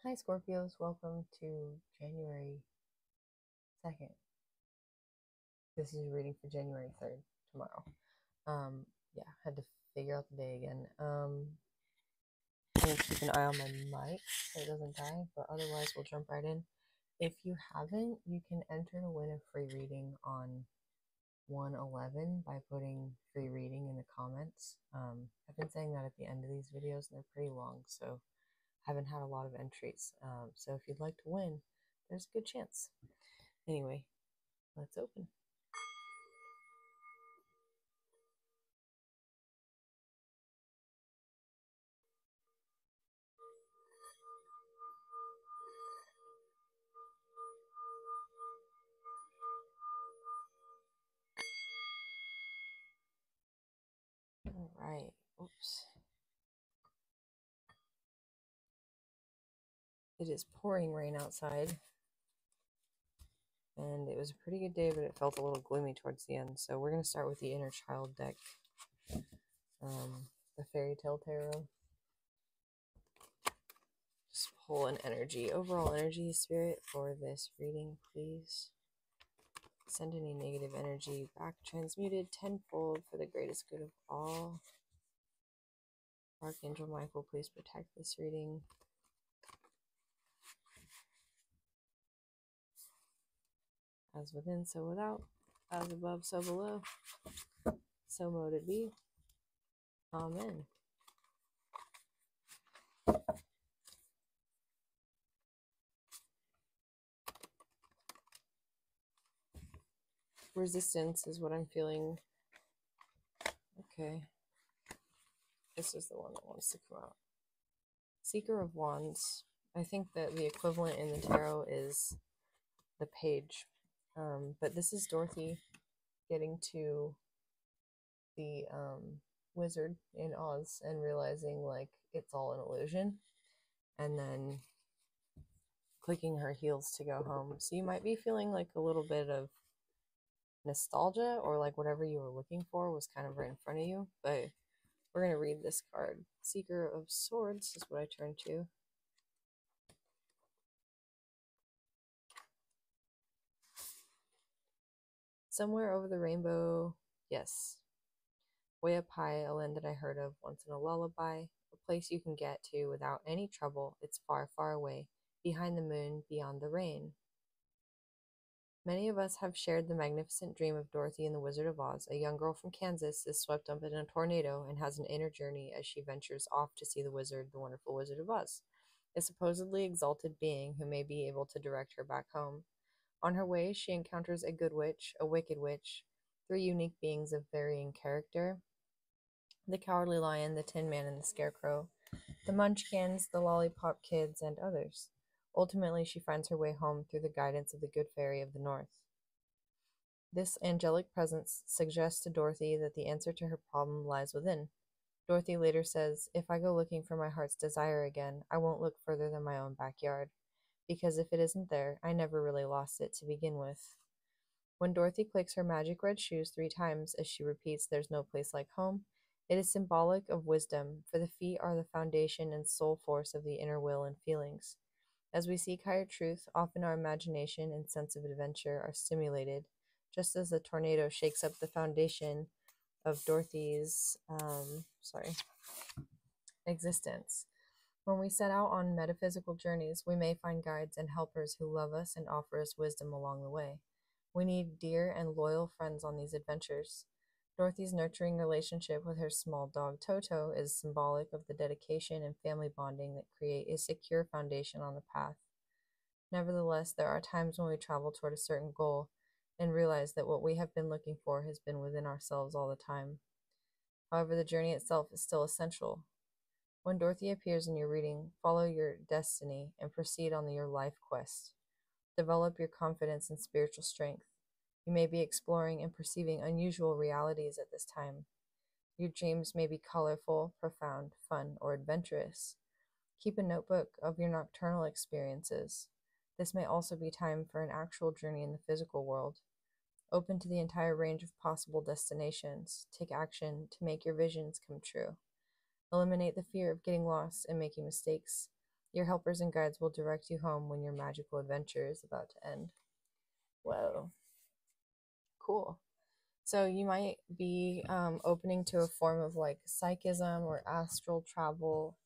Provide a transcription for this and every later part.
Hi Scorpios, welcome to January 2nd. This is a reading for January 3rd, tomorrow. Yeah, had to figure out the day again. I'm gonna keep an eye on my mic so it doesn't die, but otherwise we'll jump right in. If you haven't, you can enter to win a free reading on 111 by putting free reading in the comments. I've been saying that at the end of these videos and they're pretty long, so I haven't had a lot of entries. So if you'd like to win, there's a good chance. Anyway, let's open. All right. Oops. It is pouring rain outside, and it was a pretty good day, but it felt a little gloomy towards the end. So we're going to start with the Inner Child deck, the Fairy Tale Tarot. Just pull an energy, overall energy, Spirit, for this reading, please. Send any negative energy back, transmuted tenfold for the greatest good of all. Archangel Michael, please protect this reading. As within, so without. As above, so below. So mote it be. Amen. Resistance is what I'm feeling. Okay. This is the one that wants to come out. Seeker of Wands. I think that the equivalent in the tarot is the Page. But this is Dorothy getting to the wizard in Oz and realizing like it's all an illusion. And then clicking her heels to go home. So you might be feeling like a little bit of nostalgia, or like whatever you were looking for was kind of right in front of you. But we're going to read this card. Seeker of Swords is what I turn to. Somewhere over the rainbow, yes. Way up high, a land that I heard of once in a lullaby. A place you can get to without any trouble. It's far, far away. Behind the moon, beyond the rain. Many of us have shared the magnificent dream of Dorothy and the Wizard of Oz. A young girl from Kansas is swept up in a tornado and has an inner journey as she ventures off to see the wizard, the wonderful Wizard of Oz, a supposedly exalted being who may be able to direct her back home. On her way, she encounters a good witch, a wicked witch, three unique beings of varying character: the Cowardly Lion, the Tin Man, and the Scarecrow, the Munchkins, the Lollipop Kids, and others. Ultimately, she finds her way home through the guidance of the Good Fairy of the North. This angelic presence suggests to Dorothy that the answer to her problem lies within. Dorothy later says, "If I go looking for my heart's desire again, I won't look further than my own backyard, because if it isn't there, I never really lost it to begin with." When Dorothy clicks her magic red shoes 3 times as she repeats, "There's no place like home," it is symbolic of wisdom, for the feet are the foundation and soul force of the inner will and feelings. As we seek higher truth, often our imagination and sense of adventure are stimulated, just as the tornado shakes up the foundation of Dorothy's existence. When we set out on metaphysical journeys, we may find guides and helpers who love us and offer us wisdom along the way. We need dear and loyal friends on these adventures. Dorothy's nurturing relationship with her small dog Toto is symbolic of the dedication and family bonding that create a secure foundation on the path. Nevertheless, there are times when we travel toward a certain goal and realize that what we have been looking for has been within ourselves all the time. However, the journey itself is still essential. When Dorothy appears in your reading, follow your destiny and proceed on your life quest. Develop your confidence and spiritual strength. You may be exploring and perceiving unusual realities at this time. Your dreams may be colorful, profound, fun, or adventurous. Keep a notebook of your nocturnal experiences. This may also be time for an actual journey in the physical world. Open to the entire range of possible destinations. Take action to make your visions come true. Eliminate the fear of getting lost and making mistakes. Your helpers and guides will direct you home when your magical adventure is about to end. Whoa, cool. So you might be opening to a form of like psychism or astral travel.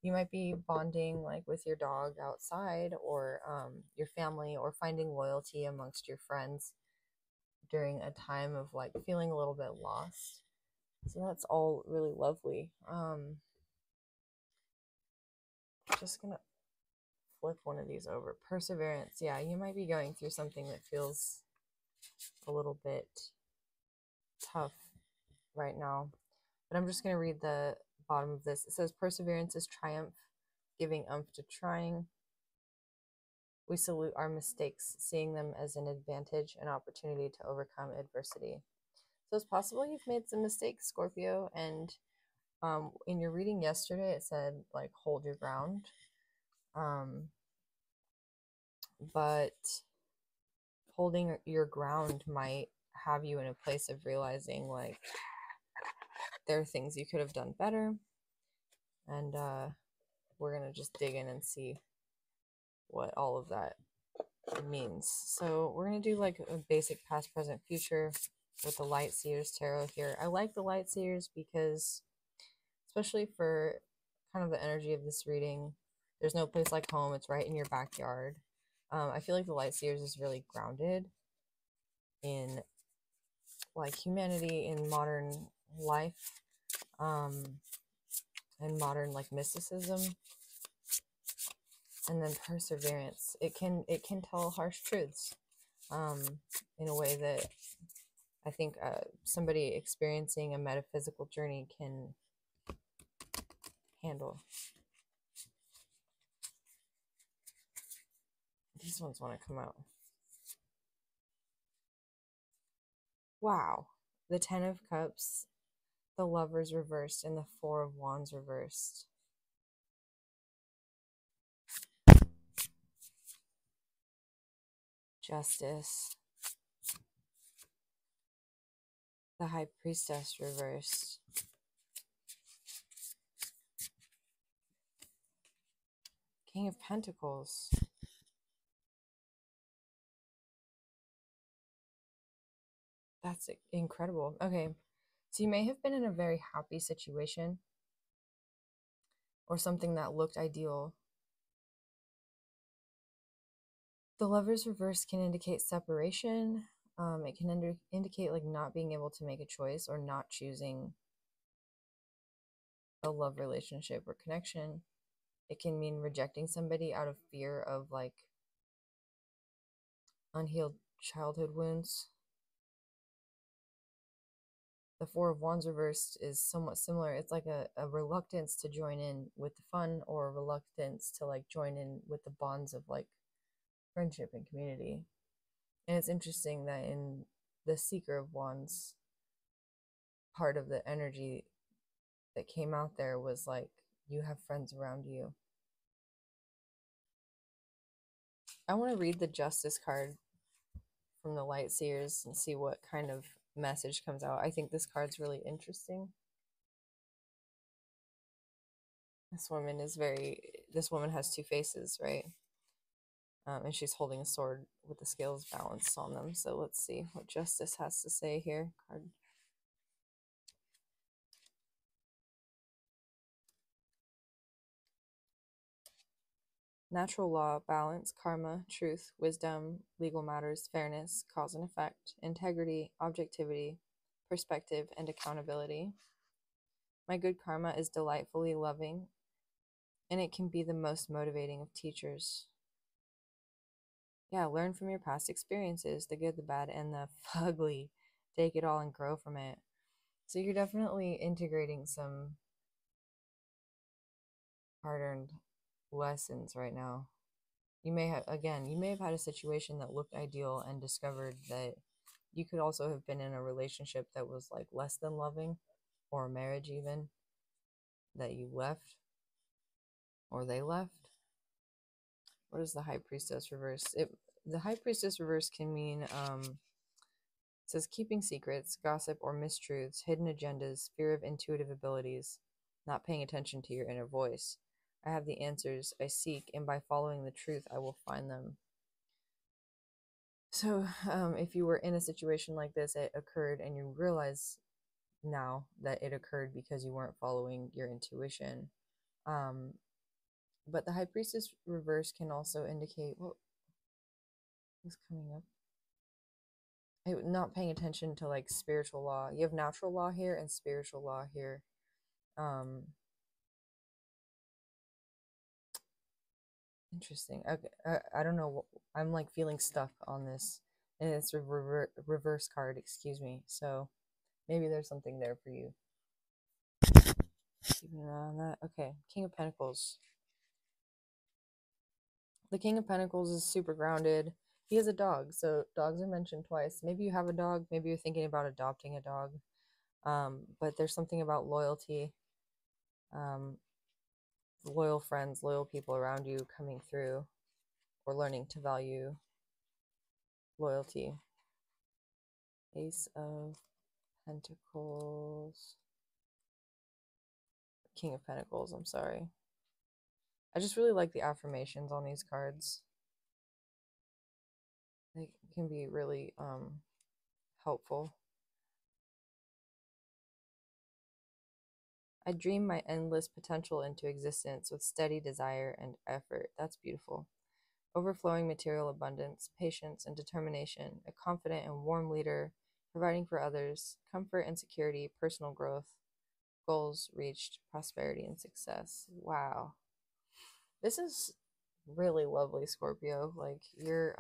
You might be bonding like with your dog outside, or your family, or finding loyalty amongst your friends during a time of like feeling a little bit lost. So that's all really lovely. Just gonna flip one of these over. Perseverance. Yeah, you might be going through something that feels a little bit tough right now. But I'm just going to read the bottom of this. It says, perseverance is triumph, giving umph to trying. We salute our mistakes, seeing them as an advantage and opportunity to overcome adversity. So it's possible you've made some mistakes, Scorpio, and in your reading yesterday, it said, like, hold your ground. But holding your ground might have you in a place of realizing, like, there are things you could have done better. And we're going to just dig in and see what all of that means. So we're going to do like a basic past, present, future with the Light Seers Tarot here. I like the Light Seers because, especially for kind of the energy of this reading, there's no place like home. It's right in your backyard. I feel like the Light Seers is really grounded in like humanity, in modern life, and modern like mysticism. And then perseverance. It can tell harsh truths in a way that I think somebody experiencing a metaphysical journey can handle. These ones want to come out. Wow. The Ten of Cups, the Lovers reversed, and the Four of Wands reversed. Justice. The High Priestess reversed. King of Pentacles. That's incredible. Okay. So you may have been in a very happy situation or something that looked ideal. The Lovers reverse can indicate separation. It can indicate like not being able to make a choice or not choosing a love relationship or connection. It can mean rejecting somebody out of fear of like unhealed childhood wounds. The Four of Wands reversed is somewhat similar. It's like a reluctance to join in with the fun, or a reluctance to like join in with the bonds of like friendship and community. And it's interesting that in the Seeker of Wands, part of the energy that came out there was like, you have friends around you. I want to read the Justice card from the Light Seers and see what kind of message comes out. I think this card's really interesting. This woman has two faces, right? And she's holding a sword with the scales balanced on them. So let's see what Justice has to say here. Card. Natural law, balance, karma, truth, wisdom, legal matters, fairness, cause and effect, integrity, objectivity, perspective, and accountability. My good karma is delightfully loving, and it can be the most motivating of teachers. Yeah, learn from your past experiences, the good, the bad, and the fugly. Take it all and grow from it. So you're definitely integrating some hard-earned lessons right now. You may have had a situation that looked ideal and discovered that you could also have been in a relationship that was like less than loving, or a marriage even, that you left or they left. What is the High Priestess reverse? The High Priestess reverse can mean it says keeping secrets, gossip or mistruths, hidden agendas, fear of intuitive abilities, not paying attention to your inner voice. I have the answers I seek, and by following the truth, I will find them. So, if you were in a situation like this, it occurred, and you realize now that it occurred because you weren't following your intuition. Um, but the High Priestess reverse can also indicate what was coming up. Not paying attention to like spiritual law. You have natural law here and spiritual law here. Um, Interesting. Okay, I don't know. I'm like feeling stuck on this, and it's a reverse card. Excuse me. So maybe there's something there for you. Keeping an eye on that. Okay, King of Pentacles. The King of Pentacles is super grounded. He has a dog, so dogs are mentioned twice. Maybe you have a dog. Maybe you're thinking about adopting a dog. But there's something about loyalty. Loyal friends, loyal people around you coming through, or learning to value loyalty. Ace of Pentacles. King of Pentacles, I'm sorry. I just really like the affirmations on these cards. They can be really helpful. I dream my endless potential into existence with steady desire and effort. That's beautiful. Overflowing material abundance, patience, and determination, a confident and warm leader, providing for others, comfort and security, personal growth, goals reached, prosperity and success. Wow. This is really lovely, Scorpio. Like you're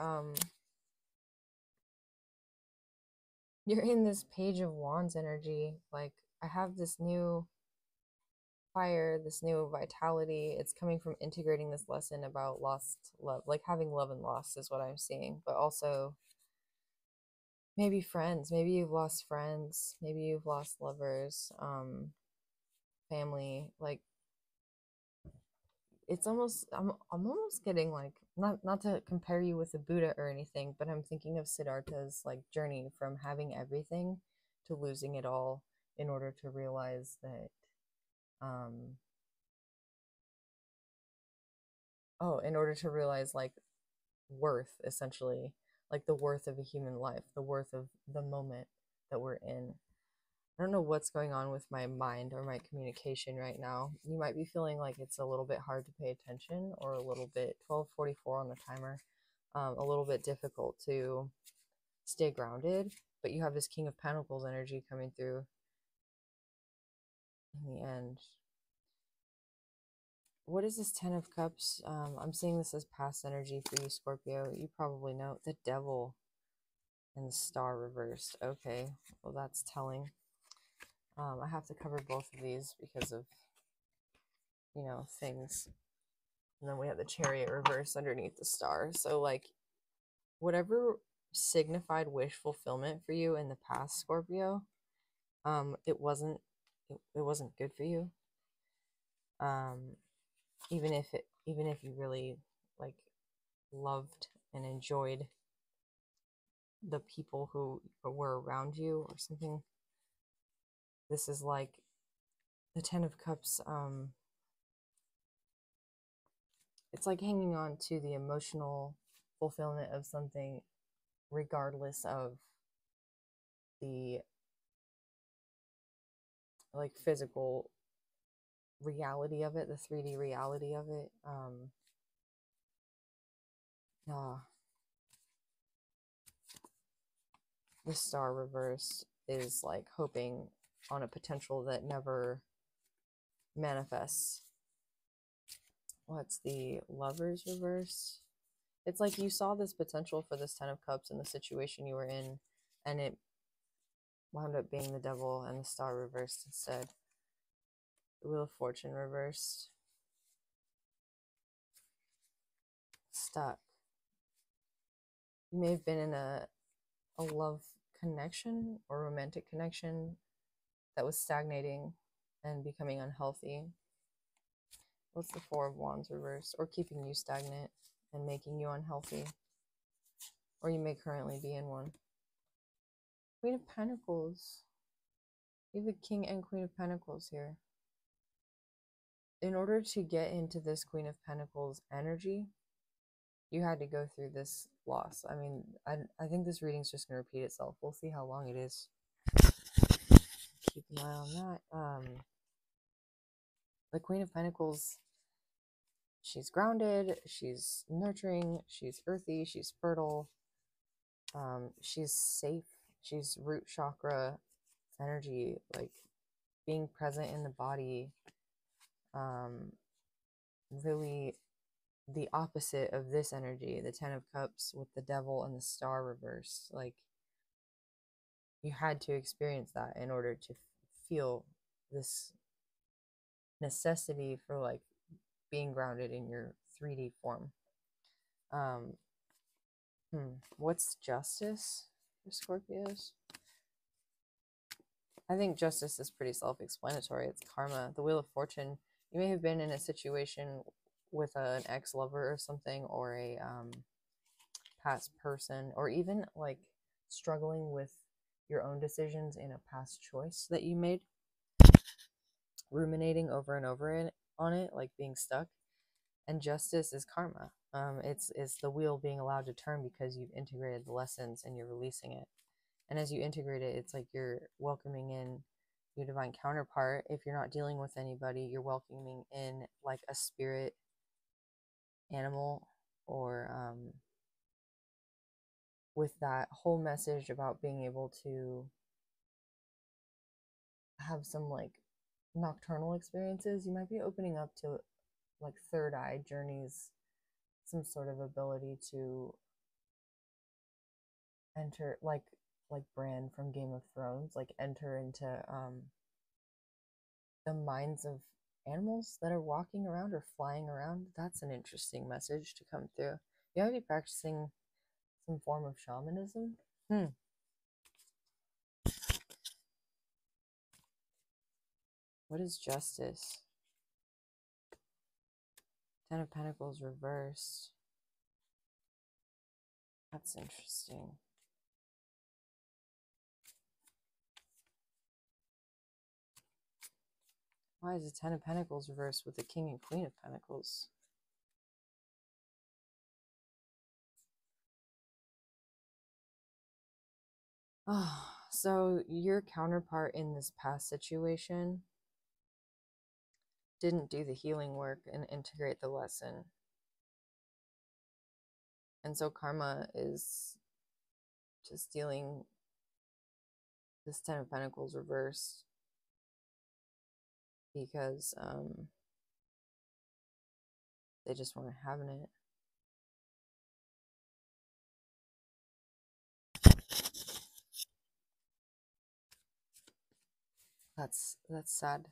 in this Page of Wands energy. Like I have this new fire, this new vitality. It's coming from integrating this lesson about lost love, like having love and loss is what I'm seeing, but also maybe friends. Maybe you've lost friends. Maybe you've lost lovers, family. Like it's almost I'm almost getting like not to compare you with the Buddha or anything, but I'm thinking of Siddhartha's like journey from having everything to losing it all in order to realize that um in order to realize like worth, essentially, like the worth of a human life, the worth of the moment that we're in. I don't know what's going on with my mind or my communication right now. You might be feeling like it's a little bit hard to pay attention, or a little bit 12:44 on the timer, a little bit difficult to stay grounded, but you have this King of Pentacles energy coming through in the end. What is this Ten of Cups? I'm seeing this as past energy for you, Scorpio. You probably know the Devil and the Star reversed. Okay, well that's telling. I have to cover both of these because of, things. And then we have the Chariot reverse underneath the Star. So like whatever signified wish fulfillment for you in the past, Scorpio, it wasn't good for you. Um, even if you really like loved and enjoyed the people who were around you or something. This is like the Ten of Cups. It's like hanging on to the emotional fulfillment of something regardless of the like physical reality of it, the 3D reality of it. uh, the Star reverse is like hoping on a potential that never manifests. What's the Lovers reverse? It's like you saw this potential for this Ten of Cups in the situation you were in, and it wound up being the Devil and the Star reversed instead. The Wheel of Fortune reversed. Stuck. You may have been in a love connection or romantic connection that was stagnating and becoming unhealthy. What's the Four of Wands reversed? Or keeping you stagnant and making you unhealthy. Or you may currently be in one. Queen of Pentacles. You have the King and Queen of Pentacles here. in order to get into this Queen of Pentacles energy, you had to go through this loss. I mean, I think this reading's just going to repeat itself. We'll see how long it is. Keep an eye on that. The Queen of Pentacles, she's grounded, she's nurturing, she's earthy, she's fertile, she's safe, she's root chakra energy, like being present in the body, really the opposite of this energy, the Ten of Cups with the Devil and the Star reversed. Like, you had to experience that in order to feel this necessity for like being grounded in your 3D form. um what's justice for Scorpios? I think justice is pretty self-explanatory. It's karma, the Wheel of Fortune. You may have been in a situation with an ex-lover or something, or a past person, or even like struggling with your own decisions in a past choice that you made, ruminating over and over on it, like being stuck. And justice is karma. It's the wheel being allowed to turn because you've integrated the lessons and you're releasing it. And as you integrate it, it's like you're welcoming in your divine counterpart. If you're not dealing with anybody, you're welcoming in like a spirit animal, or with that whole message about being able to have some like nocturnal experiences. You might be opening up to like third eye journeys, some sort of ability to enter, like Bran from Game of Thrones, like enter into the minds of animals that are walking around or flying around. That's an interesting message to come through. You might be practicing some form of shamanism. What is justice? Ten of Pentacles reversed. That's interesting. Why is the Ten of Pentacles reversed with the King and Queen of Pentacles? Oh, so your counterpart in this past situation didn't do the healing work and integrate the lesson. And so karma is just dealing this Ten of Pentacles reversed because they just weren't having it. That's sad.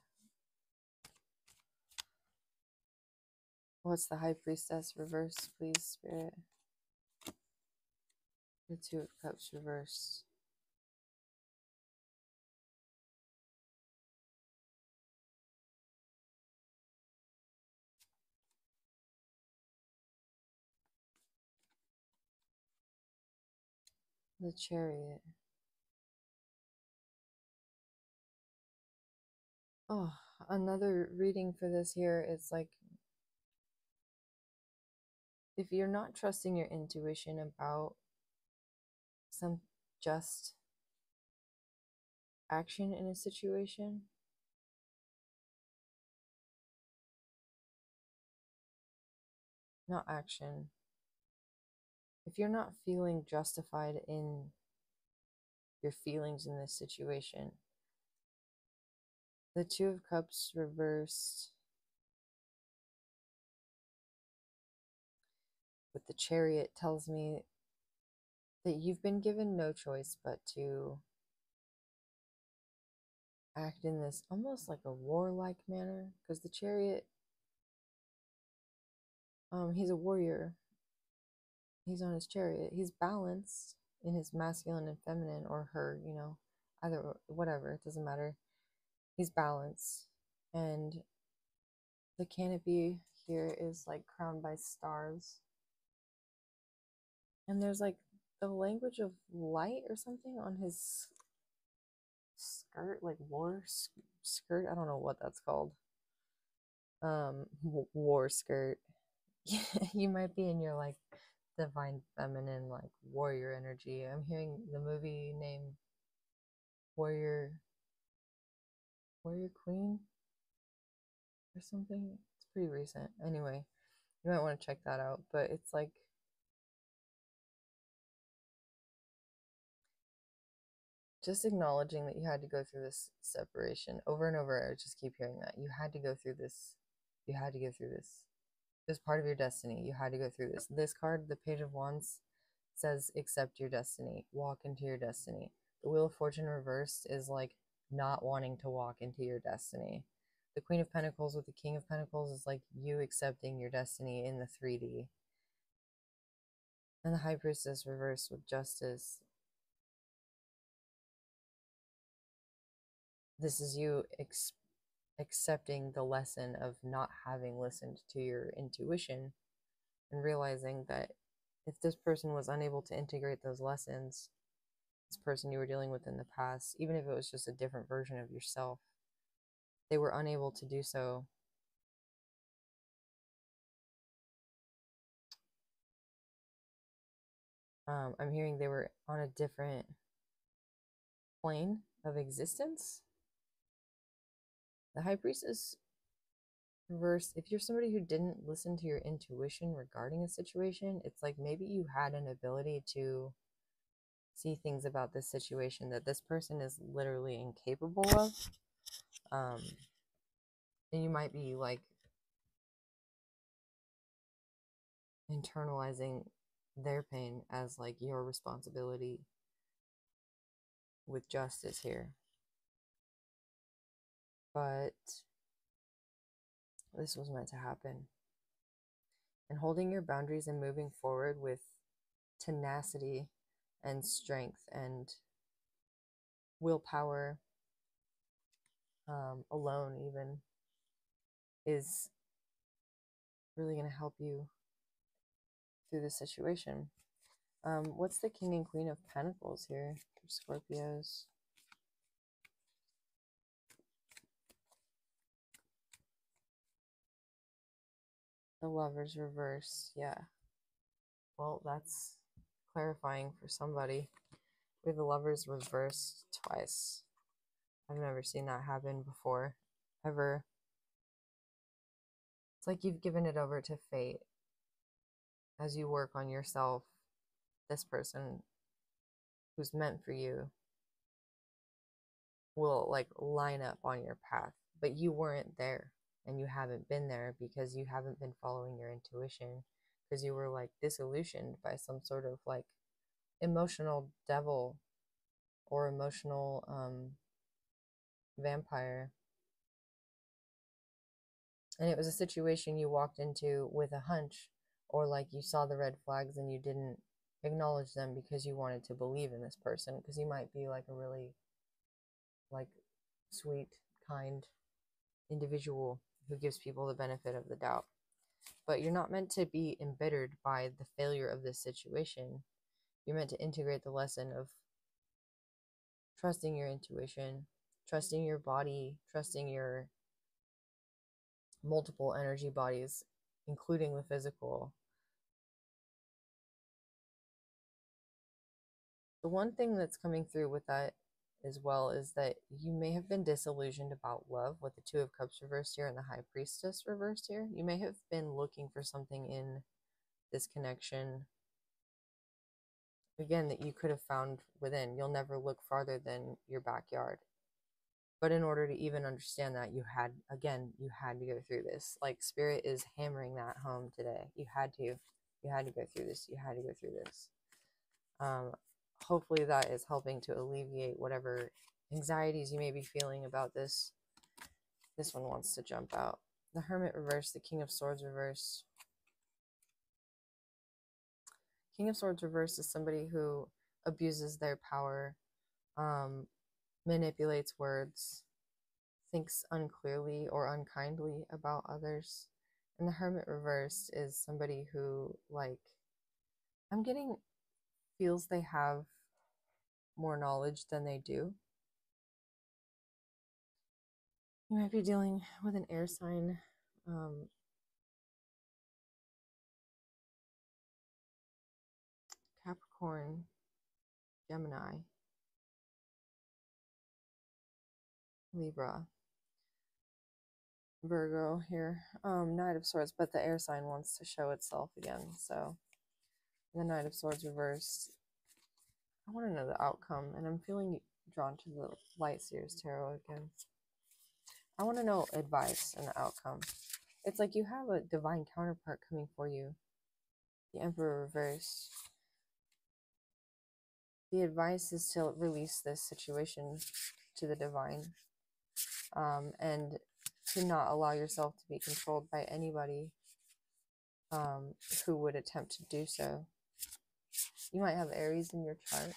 What's the High Priestess reverse, please, Spirit? The Two of Cups reversed. The Chariot. Oh, another reading for this here. It's like, if you're not trusting your intuition about some just action in a situation, not action, if you're not feeling justified in your feelings in this situation, the Two of Cups reversed with the Chariot tells me that you've been given no choice but to act in this almost like a warlike manner, because the Chariot, he's a warrior. He's on his chariot. He's balanced in his masculine and feminine, or her, you know, either, whatever, it doesn't matter. He's balanced. And the canopy here is like crowned by stars. And there's like the language of light or something on his skirt, like war skirt. I don't know what that's called. War skirt. You might be in your like divine feminine like warrior energy. I'm hearing the movie name Warrior Warrior Queen or something. It's pretty recent. Anyway, you might want to check that out. But it's like just acknowledging that you had to go through this separation over and over. I just keep hearing that. You had to go through this. You had to go through this. It's part of your destiny. You had to go through this. This card, the Page of Wands, says accept your destiny, walk into your destiny. The Wheel of Fortune reversed is like not wanting to walk into your destiny. The Queen of Pentacles with the King of Pentacles is like you accepting your destiny in the 3D. And the High Priestess reversed with Justice. This is you accepting the lesson of not having listened to your intuition and realizing that if this person was unable to integrate those lessons, this person you were dealing with in the past, even if it was just a different version of yourself, they were unable to do so. I'm hearing they were on a different plane of existence. The High Priestess reverse, if you're somebody who didn't listen to your intuition regarding a situation, it's like maybe you had an ability to see things about this situation that this person is literally incapable of. And you might be like internalizing their pain as like your responsibility with justice here. But this was meant to happen. And holding your boundaries and moving forward with tenacity and strength and willpower alone even is really going to help you through this situation. What's the King and Queen of Pentacles here for Scorpios? The Lovers reverse. Yeah. Well, that's clarifying for somebody. We have the Lovers reversed twice. I've never seen that happen before, ever. It's like you've given it over to fate as you work on yourself. This person who's meant for you will like line up on your path, but you weren't there and you haven't been there because you haven't been following your intuition, because you were like disillusioned by some sort of like emotional devil or emotional vampire. And it was a situation you walked into with a hunch, or like you saw the red flags and you didn't acknowledge them because you wanted to believe in this person, because you might be like a really like sweet, kind individual who gives people the benefit of the doubt. But you're not meant to be embittered by the failure of this situation. You're meant to integrate the lesson of trusting your intuition, trusting your body, trusting your multiple energy bodies, including the physical. The one thing that's coming through with that as well is that you may have been disillusioned about love with the Two of Cups reversed here and the High Priestess reversed here. You may have been looking for something in this connection, again, that you could have found within. You'll never look farther than your backyard. But in order to even understand that, you had to go through this. Like Spirit is hammering that home today. You had to go through this. You had to go through this. Hopefully that is helping to alleviate whatever anxieties you may be feeling about this. This one wants to jump out. The Hermit reversed, the King of Swords reversed. King of Swords reversed is somebody who abuses their power, manipulates words, thinks unclearly or unkindly about others. And the Hermit reversed is somebody who, like, I'm getting, feels they have more knowledge than they do. You might be dealing with an air sign. Capricorn, Gemini, Libra, Virgo here. Knight of Swords, but the air sign wants to show itself again. So the Knight of Swords reversed. I want to know the outcome, and I'm feeling drawn to the Light Seers Tarot again. I want to know advice and the outcome. It's like you have a divine counterpart coming for you. The Emperor reversed. The advice is to release this situation to the divine, and to not allow yourself to be controlled by anybody who would attempt to do so. You might have Aries in your chart,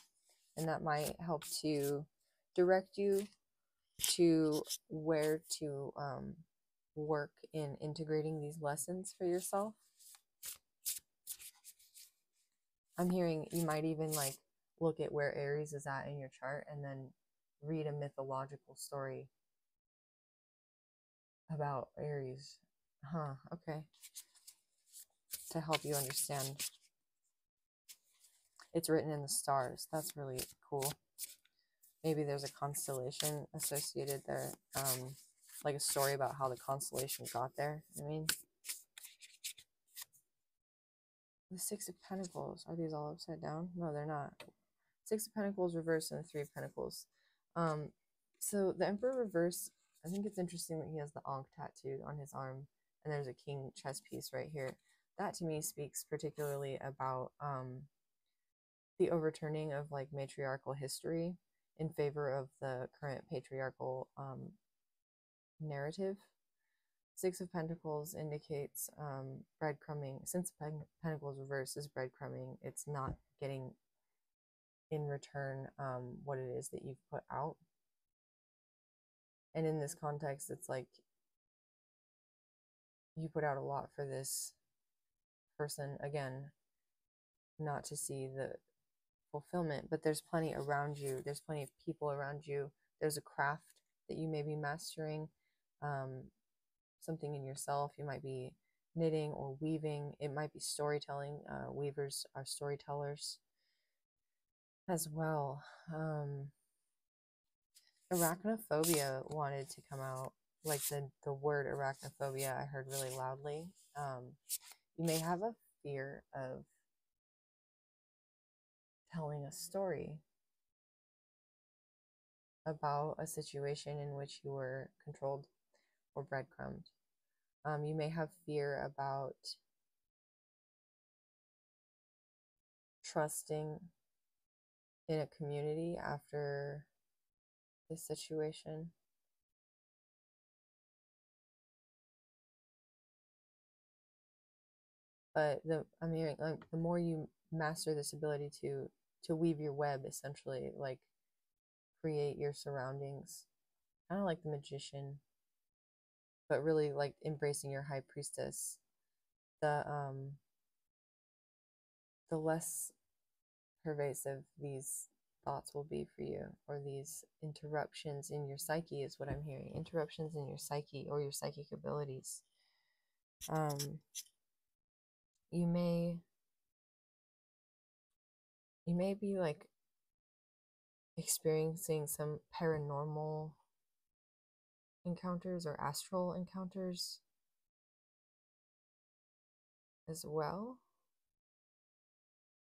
and that might help to direct you to where to work in integrating these lessons for yourself. I'm hearing you might even like look at where Aries is at in your chart and then read a mythological story about Aries. Okay. To help you understand. It's written in the stars. That's really cool. Maybe there's a constellation associated there. Like a story about how the constellation got there. I mean, the Six of Pentacles. Are these all upside down? No, they're not. Six of Pentacles reversed and the Three of Pentacles. So the Emperor reverse, I think it's interesting that he has the Ankh tattooed on his arm, and there's a king chess piece right here. That to me speaks particularly about the overturning of like matriarchal history in favor of the current patriarchal narrative. Six of Pentacles indicates breadcrumbing. Since Pentacles reverse is breadcrumbing, it's not getting in return what it is that you've put out. And in this context, it's like you put out a lot for this person, again, not to see the fulfillment, but there's plenty around you. There's plenty of people around you. There's a craft that you may be mastering, something in yourself. You might be knitting or weaving. It might be storytelling. Weavers are storytellers as well. Arachnophobia wanted to come out, like the word arachnophobia I heard really loudly. You may have a fear of telling a story about a situation in which you were controlled or breadcrumbed. You may have fear about trusting in a community after this situation. But I'm hearing like the more you master this ability to weave your web, essentially, like create your surroundings, kind of like the magician, but really like embracing your high priestess. The less pervasive these thoughts will be for you, or these interruptions in your psyche is what I'm hearing. Interruptions in your psyche or your psychic abilities. You may be like experiencing some paranormal encounters or astral encounters as well.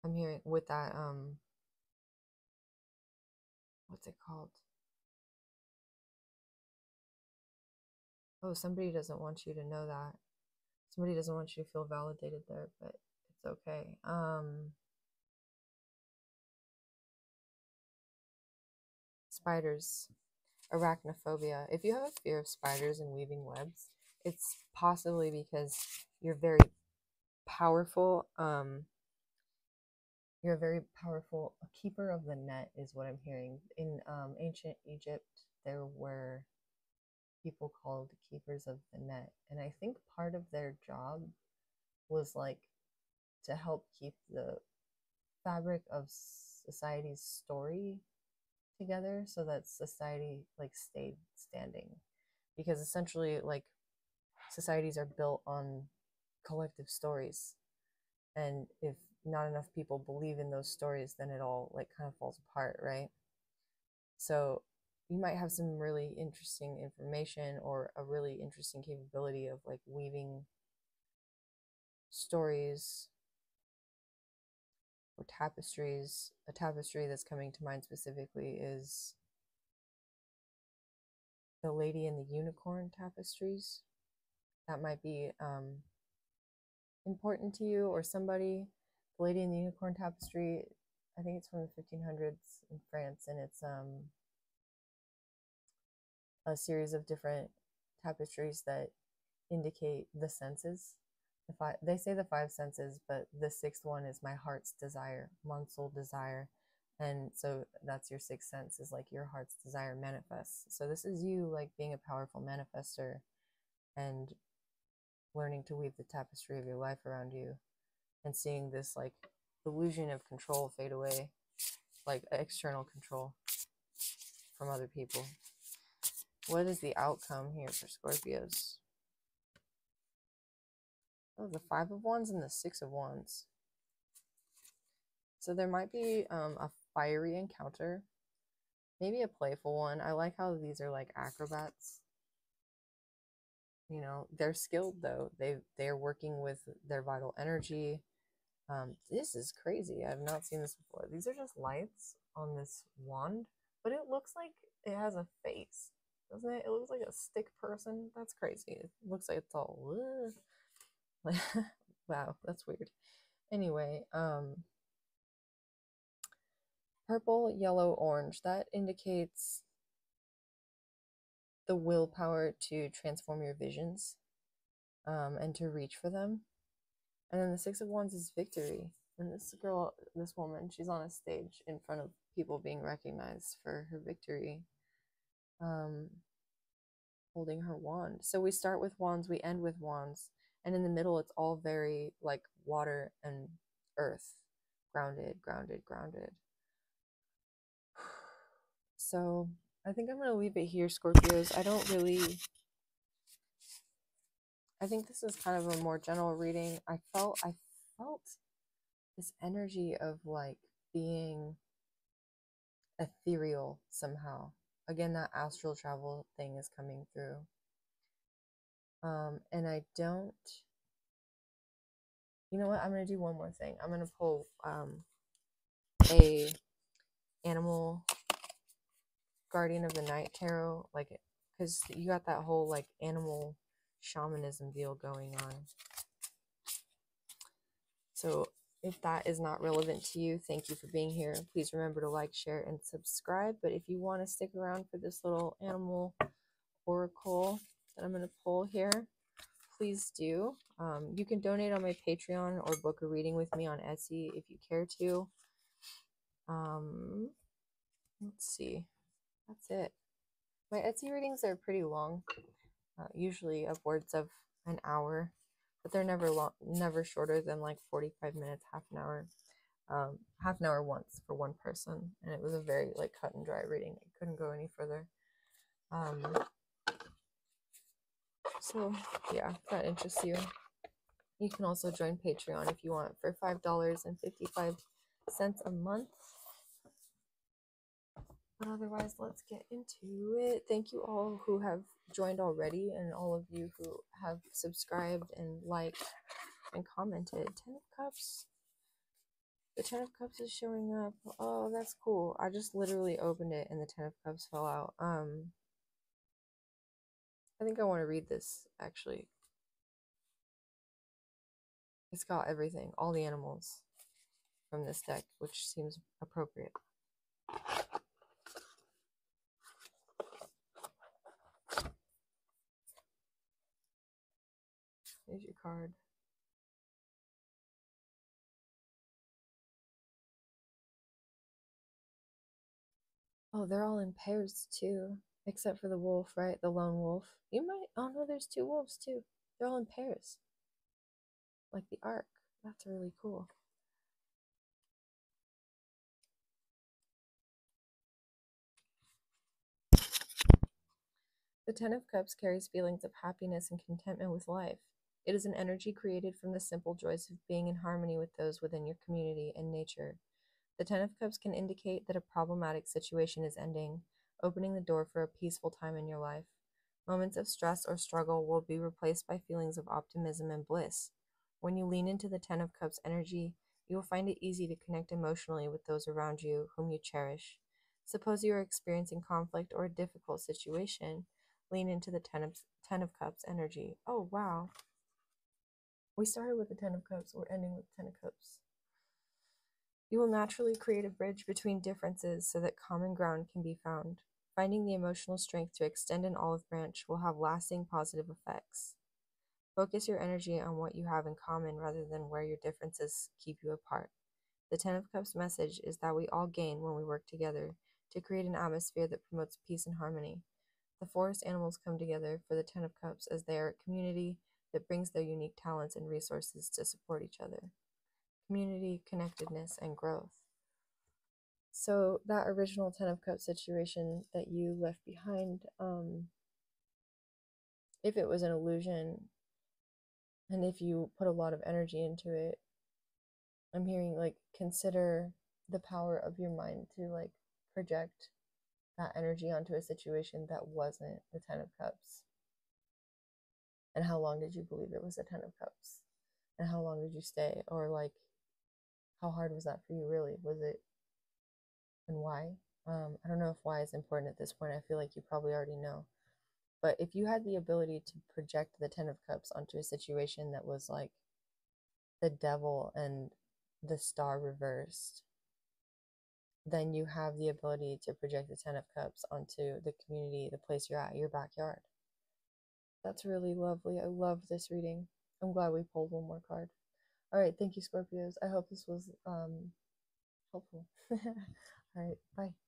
I'm hearing with that what's it called? Oh, somebody doesn't want you to know that. Somebody doesn't want you to feel validated there, but it's okay. Spiders, arachnophobia. If you have a fear of spiders and weaving webs, it's possibly because you're very powerful. You're a very powerful keeper of the net, is what I'm hearing. In ancient Egypt, there were people called keepers of the net, and I think part of their job was like to help keep the fabric of society's story together so that society like stayed standing, because essentially like societies are built on collective stories, and if not enough people believe in those stories, then it all like kind of falls apart, right? So you might have some really interesting information or a really interesting capability of like weaving stories or tapestries. A tapestry that's coming to mind specifically is the Lady and the Unicorn tapestries. That might be important to you or somebody. The Lady and the Unicorn tapestry, I think it's from the 1500s in France, and it's a series of different tapestries that indicate the senses. They say the five senses, but the sixth one is my heart's desire, mon soul desire. And so that's your sixth sense, is like your heart's desire manifests. So this is you like being a powerful manifester and learning to weave the tapestry of your life around you and seeing this like illusion of control fade away, like external control from other people. What is the outcome here for Scorpios? Oh, the Five of Wands and the Six of Wands. So there might be a fiery encounter, maybe a playful one. I like how these are like acrobats. You know, they're skilled though. They're working with their vital energy. This is crazy. I've not seen this before. These are just lights on this wand, but it looks like it has a face, doesn't it? It looks like a stick person. That's crazy. It looks like it's all wow, that's weird. Anyway, purple, yellow, orange. That indicates the willpower to transform your visions, and to reach for them. And then the Six of Wands is victory. And this girl, this woman, she's on a stage in front of people being recognized for her victory, holding her wand. So we start with wands, we end with wands. And in the middle, it's all very like water and earth, grounded, grounded, grounded. So I think I'm going to leave it here, Scorpios. I think this is kind of a more general reading. I felt this energy of like being ethereal somehow. Again, that astral travel thing is coming through. And I don't, you know what? I'm going to do one more thing. I'm going to pull a animal guardian of the night tarot, like, because you got that whole like animal shamanism deal going on. So if that is not relevant to you, thank you for being here. Please remember to like, share, and subscribe. But if you want to stick around for this little animal oracle that I'm going to pull here, please do. You can donate on my Patreon or book a reading with me on Etsy if you care to. Let's see. That's it. My Etsy readings are pretty long, usually upwards of an hour, but they're never shorter than like 45 minutes, half an hour. Half an hour once for one person, and it was a very like cut and dry reading. I couldn't go any further. So yeah, if that interests you, you can also join Patreon if you want for $5.55 a month. But otherwise, let's get into it. Thank you all who have joined already, and all of you who have subscribed and liked and commented. 10 of Cups. The 10 of Cups is showing up. Oh, that's cool. I just literally opened it and the 10 of Cups fell out. I think I want to read this, actually. It's got everything, all the animals from this deck, which seems appropriate. Here's your card. Oh, they're all in pairs too, except for the wolf, right? The lone wolf. You might, oh no, there's two wolves too. They're all in pairs, like the arc. That's really cool. The Ten of Cups carries feelings of happiness and contentment with life. It is an energy created from the simple joys of being in harmony with those within your community and nature. The Ten of Cups can indicate that a problematic situation is ending, opening the door for a peaceful time in your life. Moments of stress or struggle will be replaced by feelings of optimism and bliss. When you lean into the Ten of Cups energy, you will find it easy to connect emotionally with those around you whom you cherish. Suppose you are experiencing conflict or a difficult situation, lean into the Ten of Cups energy. Oh, wow. We started with the Ten of Cups, we're ending with the Ten of Cups. You will naturally create a bridge between differences so that common ground can be found. Finding the emotional strength to extend an olive branch will have lasting positive effects. Focus your energy on what you have in common rather than where your differences keep you apart. The Ten of Cups message is that we all gain when we work together to create an atmosphere that promotes peace and harmony. The forest animals come together for the Ten of Cups as they are a community that brings their unique talents and resources to support each other. Community, connectedness, and growth. So that original Ten of Cups situation that you left behind, if it was an illusion and if you put a lot of energy into it, I'm hearing like consider the power of your mind to like project that energy onto a situation that wasn't the Ten of Cups. And how long did you believe it was the Ten of Cups? And how long did you stay? Or like how hard was that for you really? Was it, and why? I don't know if why is important at this point. I feel like you probably already know. But if you had the ability to project the Ten of Cups onto a situation that was like the devil and the star reversed, then you have the ability to project the Ten of Cups onto the community, the place you're at, your backyard. That's really lovely. I love this reading. I'm glad we pulled one more card. All right, thank you, Scorpios. I hope this was helpful. All right, bye.